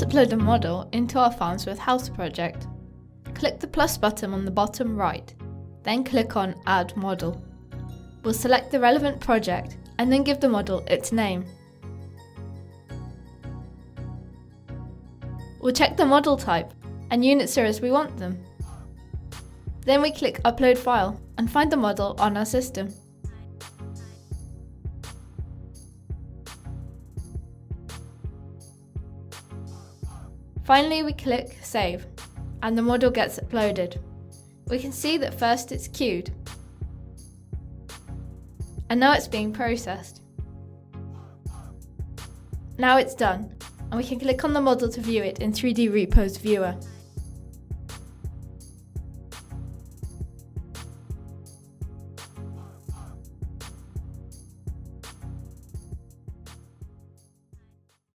let's upload a model into our Farms with House project. Click the plus button on the bottom right, then click on Add Model. We'll select the relevant project and then give the model its name. We'll check the model type and units are as we want them. Then we click Upload File and find the model on our system. Finally, we click Save and the model gets uploaded. We can see that first it's queued and now it's being processed. Now it's done and we can click on the model to view it in 3D Repo's viewer.